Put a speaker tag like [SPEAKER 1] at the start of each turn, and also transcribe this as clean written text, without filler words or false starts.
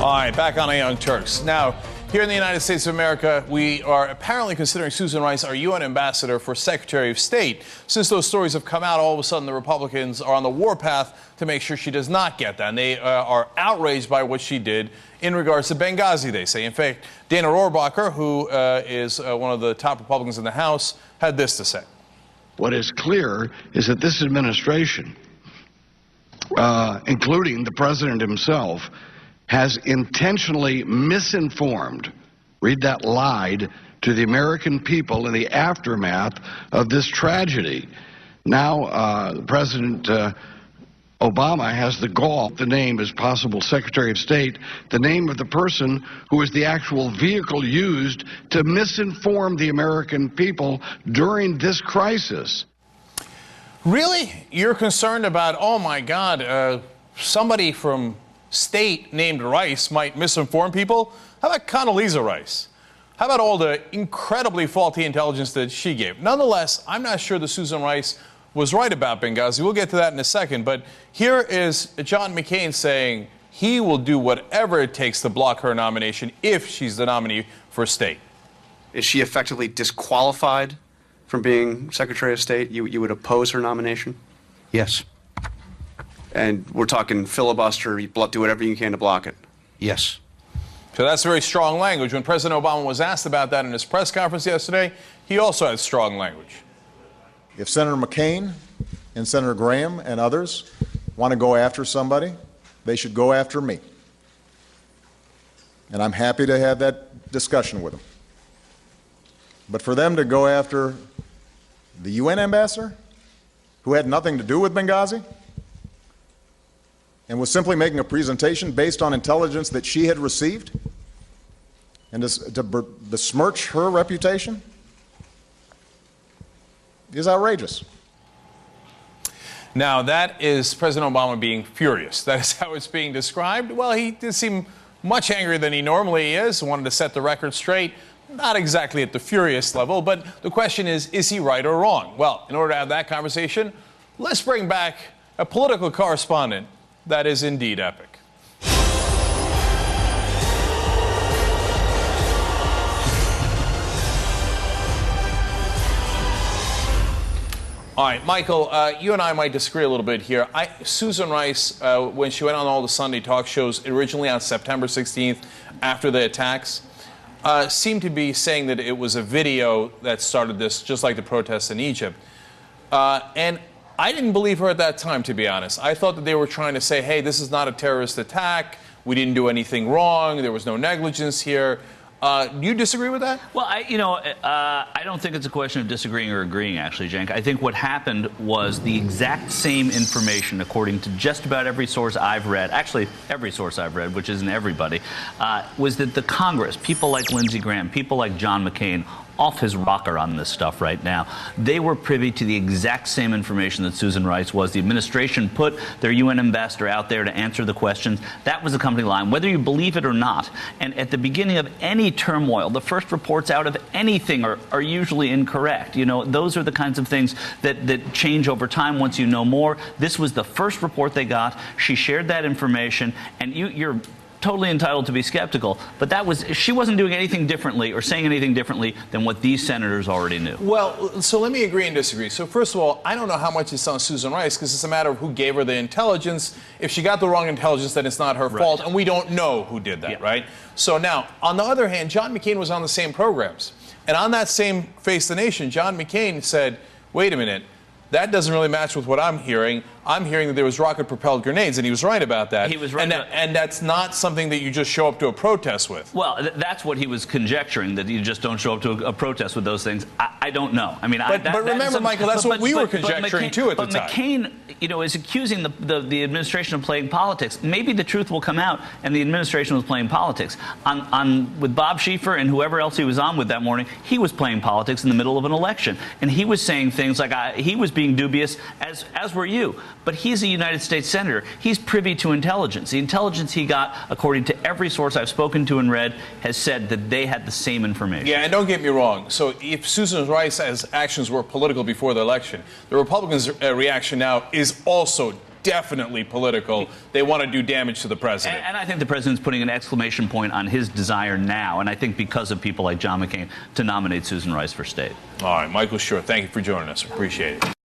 [SPEAKER 1] All right, back on Young Turks. Now, here in the United States of America, we are apparently considering Susan Rice our UN ambassador for Secretary of State. Since those stories have come out, all of a sudden the Republicans are on the warpath to make sure she does not get that. And they are outraged by what she did in regards to Benghazi, they say. In fact, Dana Rohrabacher, who is one of the top Republicans in the House, had this to say.
[SPEAKER 2] What is clear is that this administration, including the president himself, has intentionally misinformed, read that, lied to the American people in the aftermath of this tragedy. Now, President Obama has the gall, the name as possible Secretary of State, the name of the person who is the actual vehicle used to misinform the American people during this crisis.
[SPEAKER 1] Really? You're concerned about, oh my God, somebody from state named Rice might misinform people? How about Condoleezza Rice? How about all the incredibly faulty intelligence that she gave? Nonetheless, I'm not sure that Susan Rice was right about Benghazi. We'll get to that in a second. But here is John McCain saying he will do whatever it takes to block her nomination if she's the nominee for state.
[SPEAKER 3] Is she effectively disqualified from being Secretary of State? You would oppose her nomination?
[SPEAKER 4] Yes.
[SPEAKER 3] And we're talking filibuster, you do whatever you can to block it?
[SPEAKER 4] Yes.
[SPEAKER 1] So that's very strong language. When President Obama was asked about that in his press conference yesterday, he also had strong language.
[SPEAKER 5] If Senator McCain and Senator Graham and others want to go after somebody, they should go after me. And I'm happy to have that discussion with them. But for them to go after the UN ambassador, who had nothing to do with Benghazi, and was simply making a presentation based on intelligence that she had received, and to besmirch her reputation, is outrageous.
[SPEAKER 1] Now, that is President Obama being furious. That is how it's being described. Well, he did seem much angrier than he normally is, wanted to set the record straight. Not exactly at the furious level, but the question is he right or wrong? Well, in order to have that conversation, let's bring back a political correspondent that is indeed epic. All right, Michael, you and I might disagree a little bit here. Susan Rice, when she went on all the Sunday talk shows originally on September 16th after the attacks, seemed to be saying that it was a video that started this, just like the protests in Egypt. And I didn't believe her at that time, to be honest. I thought that they were trying to say, hey, this is not a terrorist attack. We didn't do anything wrong. There was no negligence here. Do you disagree with that?
[SPEAKER 4] Well, I don't think it's a question of disagreeing or agreeing, actually, Cenk. I think what happened was the exact same information, according to just about every source I've read, actually every source I've read, which isn't everybody, was that the Congress, people like Lindsey Graham, people like John McCain, off his rocker on this stuff right now. They were privy to the exact same information that Susan Rice was. The administration put their UN ambassador out there to answer the questions. That was the company line, whether you believe it or not. And at the beginning of any turmoil, the first reports out of anything are usually incorrect. You know, those are the kinds of things that change over time once you know more. This was the first report they got. She shared that information, and you're totally entitled to be skeptical, but she wasn't doing anything differently or saying anything differently than what these senators already knew.
[SPEAKER 1] Well, so let me agree and disagree. So first of all, I don't know how much it's on Susan Rice because it's a matter of who gave her the intelligence. If she got the wrong intelligence, then it's not her fault, and we don't know who did that, right? So now, on the other hand, John McCain was on the same programs. And on that same Face the Nation, John McCain said, wait a minute, that doesn't really match with what I'm hearing. I'm hearing that there was rocket-propelled grenades, and he was right about that.
[SPEAKER 4] He was right.
[SPEAKER 1] And that's not something that you just show up to a protest with.
[SPEAKER 4] Well, that's what he was conjecturing, that you just don't show up to a protest with those things. I don't know. I mean,
[SPEAKER 1] but remember, Michael, that's what we were conjecturing, too, at the time.
[SPEAKER 4] But McCain, is accusing the administration of playing politics. Maybe the truth will come out, and the administration was playing politics. With Bob Schieffer and whoever else he was on with that morning, he was playing politics in the middle of an election. And he was saying things like, he was being dubious, as were you. But he's a United States senator. He's privy to intelligence. The intelligence he got, according to every source I've spoken to and read, has said that they had the same information.
[SPEAKER 1] Yeah, and don't get me wrong. So if Susan Rice's actions were political before the election, the Republicans' reaction now is also definitely political. They want to do damage to the president.
[SPEAKER 4] And I think the president's putting an exclamation point on his desire now, and I think because of people like John McCain, to nominate Susan Rice for state.
[SPEAKER 1] All right, Michael Schur, thank you for joining us. Appreciate it.